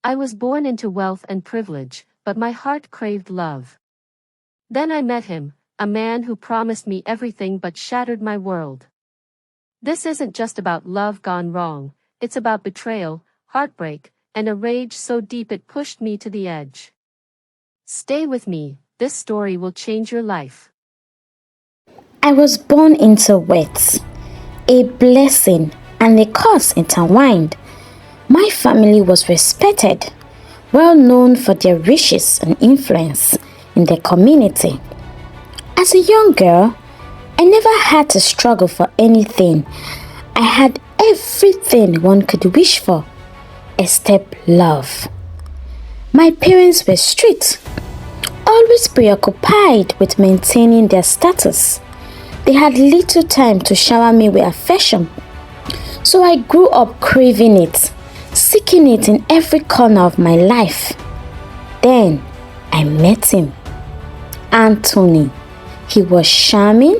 I was born into wealth and privilege, but my heart craved love. Then I met him, a man who promised me everything but shattered my world. This isn't just about love gone wrong, it's about betrayal, heartbreak, and a rage so deep it pushed me to the edge. Stay with me, this story will change your life. I was born into wealth, a blessing and a curse intertwined. My family was respected, well known for their riches and influence in their community. As a young girl, I never had to struggle for anything. I had everything one could wish for, except love. My parents were strict, always preoccupied with maintaining their status. They had little time to shower me with affection, so I grew up craving it, seeking it in every corner of my life. Then I met him, Anthony. He was charming,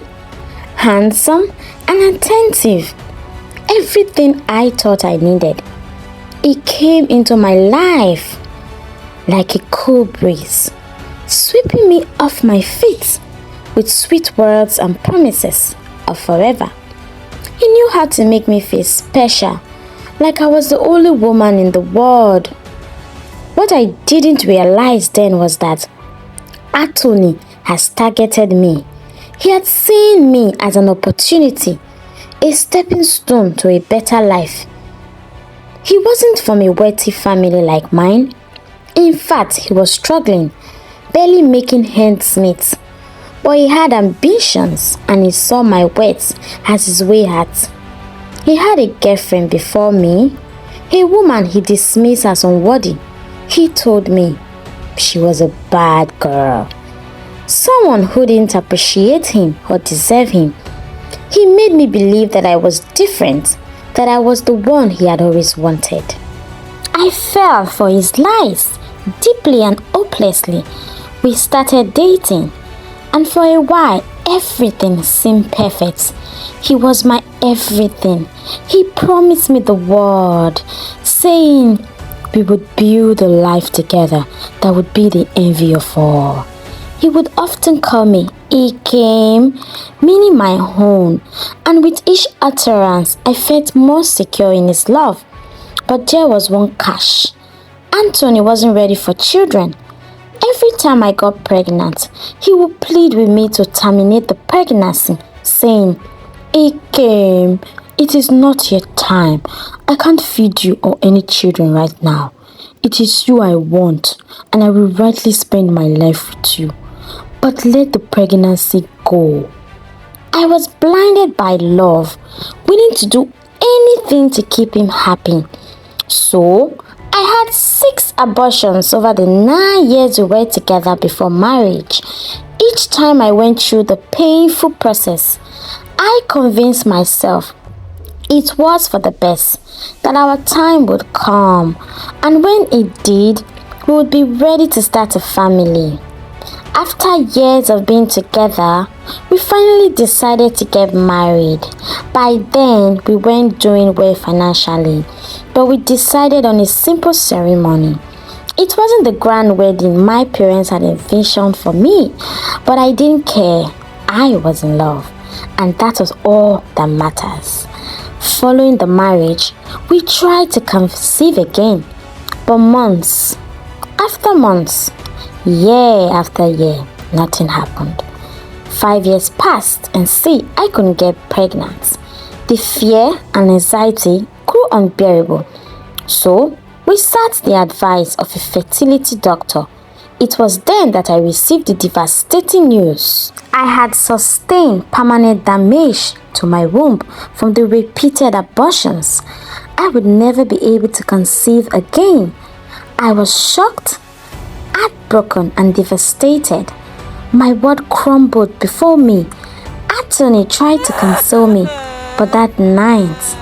handsome, and attentive. Everything I thought I needed. He came into my life like a cool breeze, sweeping me off my feet with sweet words and promises of forever. He knew how to make me feel special, like I was the only woman in the world. What I didn't realize then was that Anthony has targeted me. He had seen me as an opportunity, a stepping stone to a better life. He wasn't from a wealthy family like mine. In fact, he was struggling, barely making ends meet. But he had ambitions and he saw my wealth as his way out. He had a girlfriend before me, a woman he dismissed as unworthy. He told me she was a bad girl, someone who didn't appreciate him or deserve him. He made me believe that I was different, that I was the one he had always wanted. I fell for his lies, deeply and hopelessly. We started dating, and for a while everything seemed perfect. He was my everything. He promised me the world, saying we would build a life together that would be the envy of all. He would often call me Ikem, meaning my own, and with each utterance I felt more secure in his love. But there was one catch. Anthony wasn't ready for children. Every time I got pregnant, he would plead with me to terminate the pregnancy, saying, Ikem, it is not yet time. I can't feed you or any children right now. It is you I want, and I will rightly spend my life with you. But let the pregnancy go. I was blinded by love, willing to do anything to keep him happy. So, I had 6 abortions over the 9 years we were together before marriage. Each time I went through the painful process, I convinced myself it was for the best, that our time would come, and when it did, we would be ready to start a family. After years of being together, we finally decided to get married. By then, we weren't doing well financially, but we decided on a simple ceremony. It wasn't the grand wedding my parents had envisioned for me, but I didn't care. I was in love, and that was all that matters. Following the marriage, we tried to conceive again, but months after months, year after year, nothing happened. 5 years passed and see, I couldn't get pregnant. The fear and anxiety grew unbearable. So, we sought the advice of a fertility doctor. It was then that I received the devastating news. I had sustained permanent damage to my womb from the repeated abortions. I would never be able to conceive again. I was shocked, heartbroken, and devastated. My world crumbled before me. Anthony tried to console me, but that night,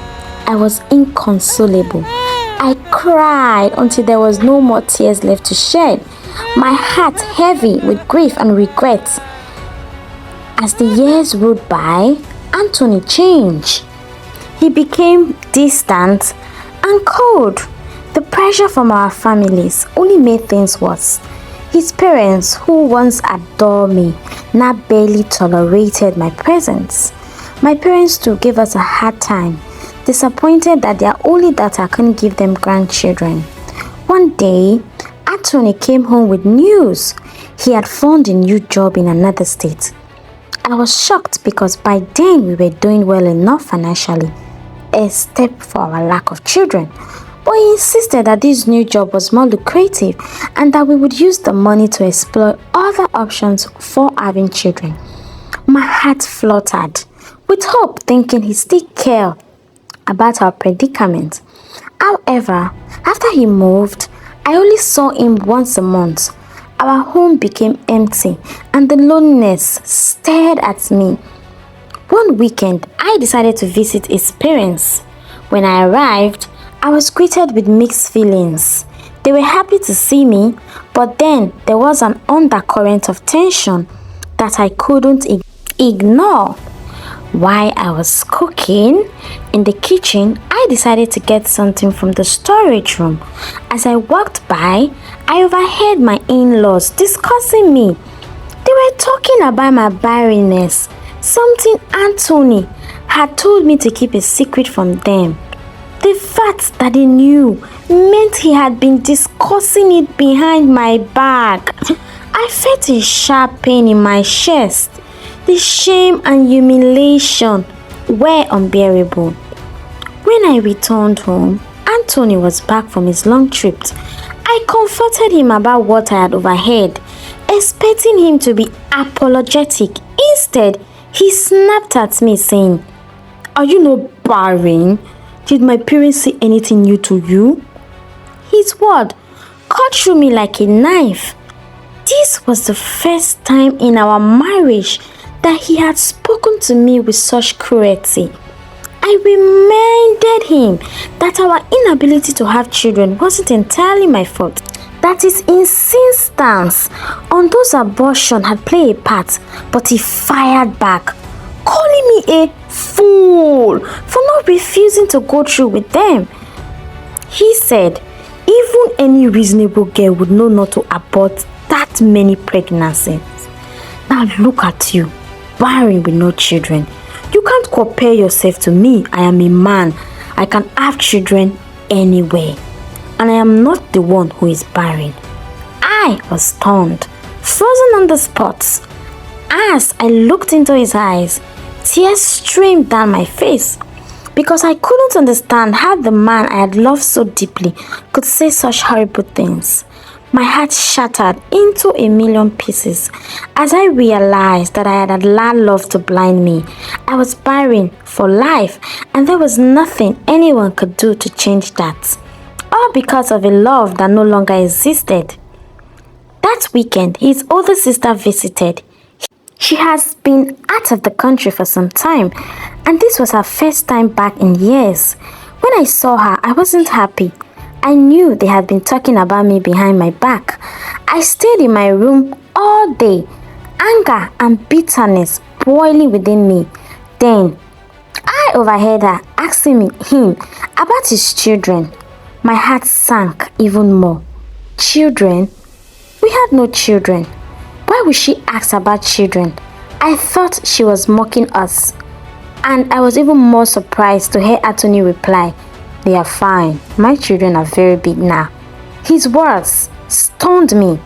I was inconsolable. I cried until there was no more tears left to shed, my heart heavy with grief and regret. As the years rolled by, Anthony changed. He became distant and cold. The pressure from our families only made things worse. His parents, who once adored me, now barely tolerated my presence. My parents too gave us a hard time, disappointed that their only daughter couldn't give them grandchildren. One day, Anthony came home with news. He had found a new job in another state. I was shocked because by then we were doing well enough financially, except for our lack of children. But he insisted that this new job was more lucrative and that we would use the money to explore other options for having children. My heart fluttered with hope, thinking he still cared about our predicament. However, after he moved, I only saw him once a month. Our home became empty and the loneliness stared at me. One weekend, I decided to visit his parents. When I arrived, I was greeted with mixed feelings. They were happy to see me, but then there was an undercurrent of tension that I couldn't ignore. While I was cooking in the kitchen, I decided to get something from the storage room. As I walked by, I overheard my in-laws discussing me. They were talking about my barrenness, something Anthony had told me to keep a secret from them. The fact that they knew meant he had been discussing it behind my back. I felt a sharp pain in my chest. The shame and humiliation were unbearable. When I returned home, Anthony was back from his long trip. I comforted him about what I had overheard, expecting him to be apologetic. Instead, he snapped at me saying, "Are you not barren? Did my parents say anything new to you?" His word cut through me like a knife. This was the first time in our marriage that he had spoken to me with such cruelty. I reminded him that our inability to have children wasn't entirely my fault, that his insistence on those abortions had played a part, but he fired back, calling me a fool for not refusing to go through with them. He said, even any reasonable girl would know not to abort that many pregnancies. Now look at you, barren with no children. You can't compare yourself to me. I am a man. I can have children anywhere. And I am not the one who is barren. I was stunned, frozen on the spot. As I looked into his eyes, tears streamed down my face because I couldn't understand how the man I had loved so deeply could say such horrible things. My heart shattered into a million pieces as I realized that I had allowed love to blind me. I was barren for life, and there was nothing anyone could do to change that. All because of a love that no longer existed. That weekend, his older sister visited. She has been out of the country for some time, and this was her first time back in years. When I saw her, I wasn't happy. I knew they had been talking about me behind my back. I stayed in my room all day, anger and bitterness boiling within me. Then, I overheard her asking him about his children. My heart sank even more. Children? We had no children. Why would she ask about children? I thought she was mocking us. And I was even more surprised to hear Anthony reply, "They are fine. My children are very big now." His words stunned me.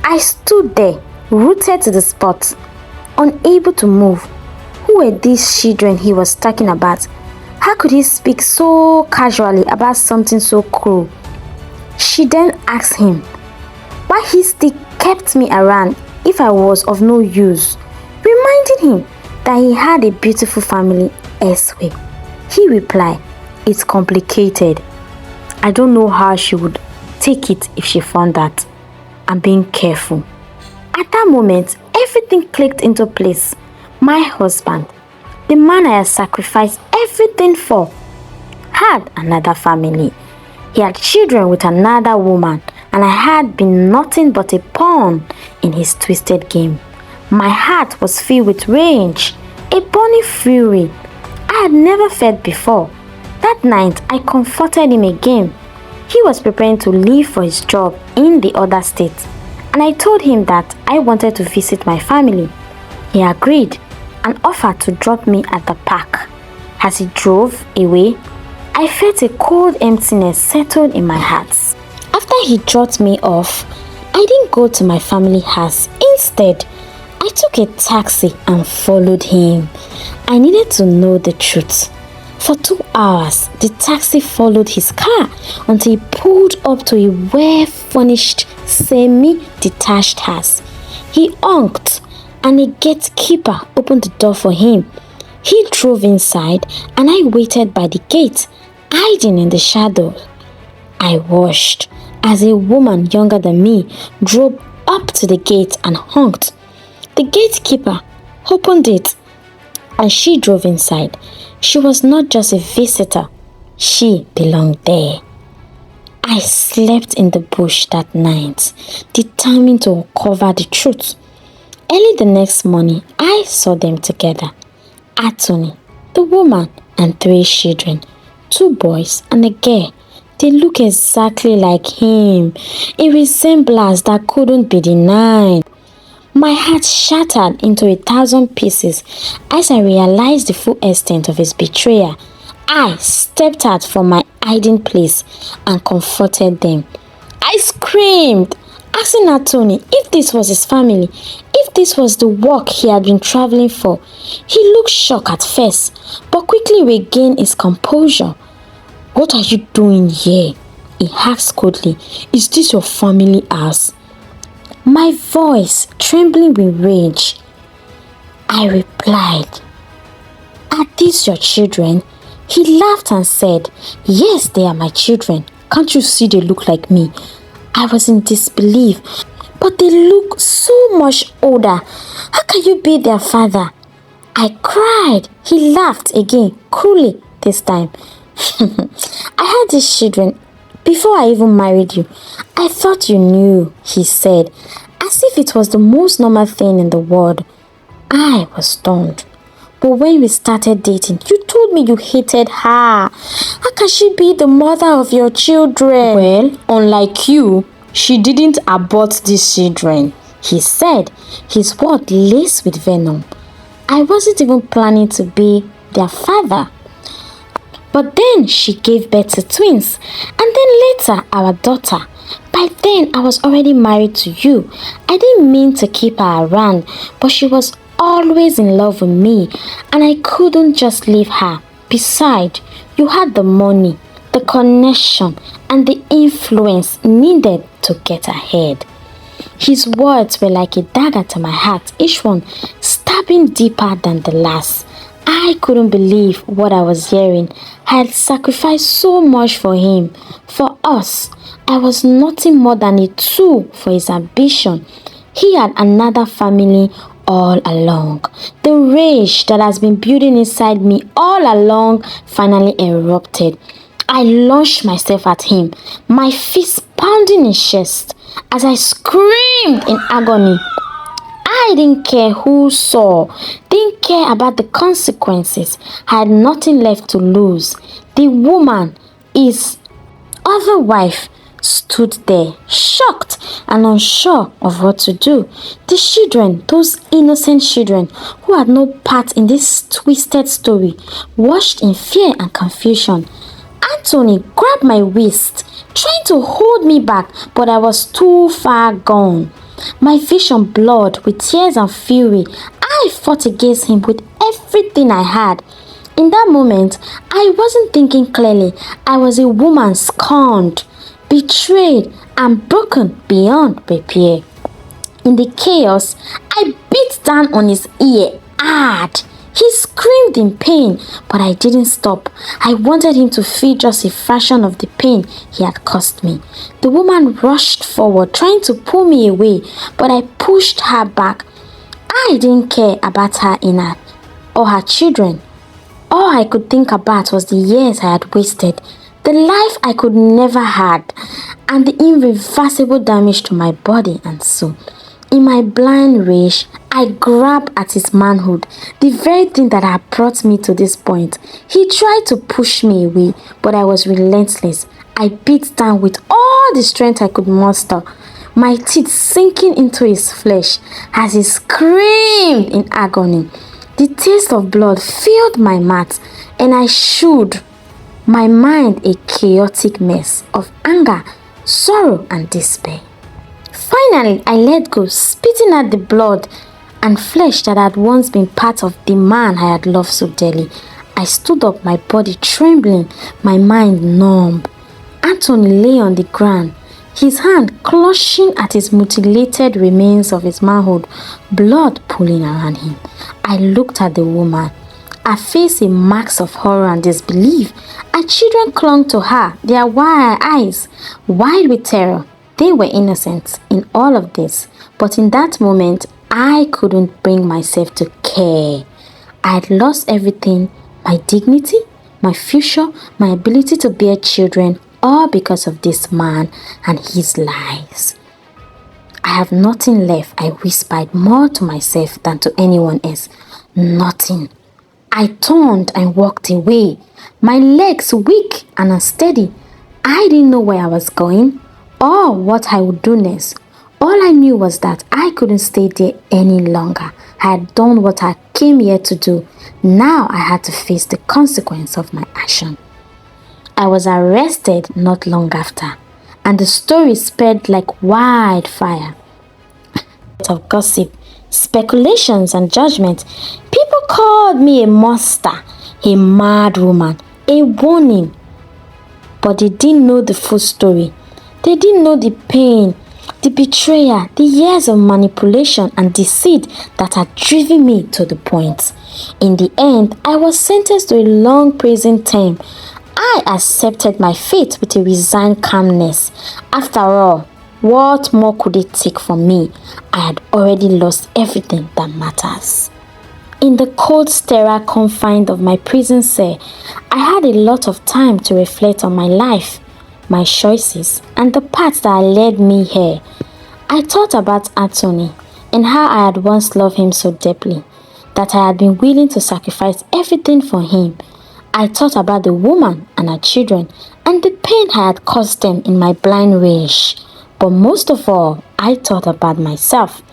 I stood there, rooted to the spot, unable to move. Who were these children he was talking about? How could he speak so casually about something so cruel? She then asked him why he still kept me around if I was of no use, reminding him that he had a beautiful family elsewhere. He replied, "It's complicated. I don't know how she would take it if she found that. I'm being careful." At that moment, everything clicked into place. My husband, the man I had sacrificed everything for, had another family. He had children with another woman, and I had been nothing but a pawn in his twisted game. My heart was filled with rage, a burning fury I had never felt before. That night, I comforted him again. He was preparing to leave for his job in the other state, and I told him that I wanted to visit my family. He agreed and offered to drop me at the park. As he drove away, I felt a cold emptiness settled in my heart. After he dropped me off, I didn't go to my family house. Instead, I took a taxi and followed him. I needed to know the truth. For 2 hours, the taxi followed his car until he pulled up to a well-furnished, semi-detached house. He honked and a gatekeeper opened the door for him. He drove inside and I waited by the gate, hiding in the shadow. I watched as a woman younger than me drove up to the gate and honked. The gatekeeper opened it and she drove inside. She was not just a visitor, she belonged there. I slept in the bush that night, determined to uncover the truth. Early the next morning, I saw them together. Anthony, the woman, and 3 children, 2 boys and a girl. They look exactly like him, a resemblance that couldn't be denied. My heart shattered into 1,000 pieces as I realized the full extent of his betrayal. I stepped out from my hiding place and confronted them. I screamed, asking Anthony if this was his family, if this was the work he had been traveling for. He looked shocked at first, but quickly regained his composure. "What are you doing here?" he asked coldly. "Is this your family house?" My voice trembling with rage, I replied, "Are these your children?" He laughed and said, "Yes, they are my children. Can't you see they look like me?" I was in disbelief. "But they look so much older. How can you be their father?" I cried. He laughed again, cruelly this time. "I had these children before I even married you. I thought you knew," he said, as if it was the most normal thing in the world. I was stunned. "But when we started dating, you told me you hated her. How can she be the mother of your children?" "Well, unlike you, she didn't abort these children," he said, his words laced with venom. I wasn't even planning to be their father. But then she gave birth to twins, and then later our daughter. By then I was already married to you. I didn't mean to keep her around, but she was always in love with me, and I couldn't just leave her. Besides, you had the money, the connection, and the influence needed to get ahead. His words were like a dagger to my heart, each one stabbing deeper than the last. I couldn't believe what I was hearing. I had sacrificed so much for him, for us. I was nothing more than a tool for his ambition. He had another family all along. The rage that has been building inside me all along finally erupted. I launched myself at him, my fist pounding his chest as I screamed in agony. I didn't care who saw, didn't care about the consequences. I had nothing left to lose. The woman, his other wife, stood there, shocked and unsure of what to do. The children, those innocent children who had no part in this twisted story, watched in fear and confusion. Anthony grabbed my waist, trying to hold me back, but I was too far gone. My vision blurred with tears and fury. I fought against him with everything I had. In that moment, I wasn't thinking clearly. I was a woman scorned, betrayed, and broken beyond repair. In the chaos, I beat down on his ear hard. He screamed in pain, but I didn't stop. I wanted him to feel just a fraction of the pain he had caused me. The woman rushed forward, trying to pull me away, but I pushed her back. I didn't care about her or her children. All I could think about was the years I had wasted, the life I could never had, and the irreversible damage to my body and soul. In my blind rage, I grabbed at his manhood, the very thing that had brought me to this point. He tried to push me away, but I was relentless. I beat down with all the strength I could muster, my teeth sinking into his flesh as he screamed in agony. The taste of blood filled my mouth, and I showed my mind a chaotic mess of anger, sorrow, and despair. Finally, I let go, spitting at the blood and flesh that had once been part of the man I had loved so dearly. I stood up, my body trembling, my mind numb. Anthony lay on the ground, his hand clutching at his mutilated remains of his manhood, blood pooling around him. I looked at the woman, her face in marks of horror and disbelief. Her children clung to her, their wide eyes wide with terror. They were innocent in all of this, but in that moment, I couldn't bring myself to care. I had lost everything, my dignity, my future, my ability to bear children, all because of this man and his lies. I have nothing left, I whispered more to myself than to anyone else. Nothing. I turned and walked away, my legs weak and unsteady. I didn't know where I was going or what I would do next. All I knew was that I couldn't stay there any longer. I had done what I came here to do. Now I had to face the consequence of my action. I was arrested not long after, and the story spread like wildfire. Of gossip, speculations, and judgment. People called me a monster, a mad woman, a warning. But they didn't know the full story. They didn't know the pain, the betrayal, the years of manipulation and deceit that had driven me to the point. In the end, I was sentenced to a long prison term. I accepted my fate with a resigned calmness. After all, what more could it take from me? I had already lost everything that matters. In the cold, sterile confines of my prison cell, I had a lot of time to reflect on my life, my choices, and the path that led me here. I thought about Anthony and how I had once loved him so deeply that I had been willing to sacrifice everything for him. I thought about the woman and her children and the pain I had caused them in my blind rage. But most of all, I thought about myself.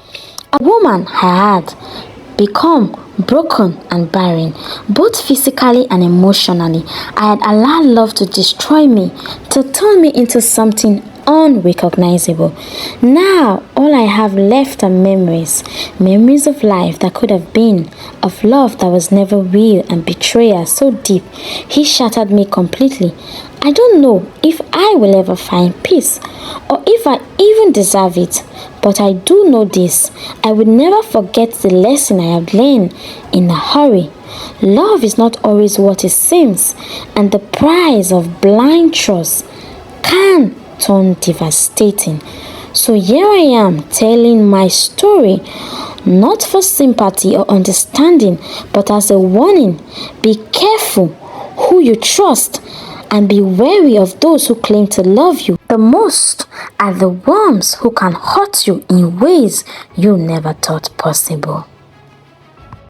A woman I had become broken and barren, both physically and emotionally. I had allowed love to destroy me, to turn me into something unrecognizable. Now, all I have left are memories of life that could have been, of love that was never real, and betrayal so deep. He shattered me completely. I don't know if I will ever find peace or if I even deserve it, but I do know this: I will never forget the lesson I have learned in a hurry. Love is not always what it seems, and the price of blind trust can turn devastating. So here I am telling my story, not for sympathy or understanding, but as a warning. Be careful who you trust, and be wary of those who claim to love you the most are the ones who can hurt you in ways you never thought possible.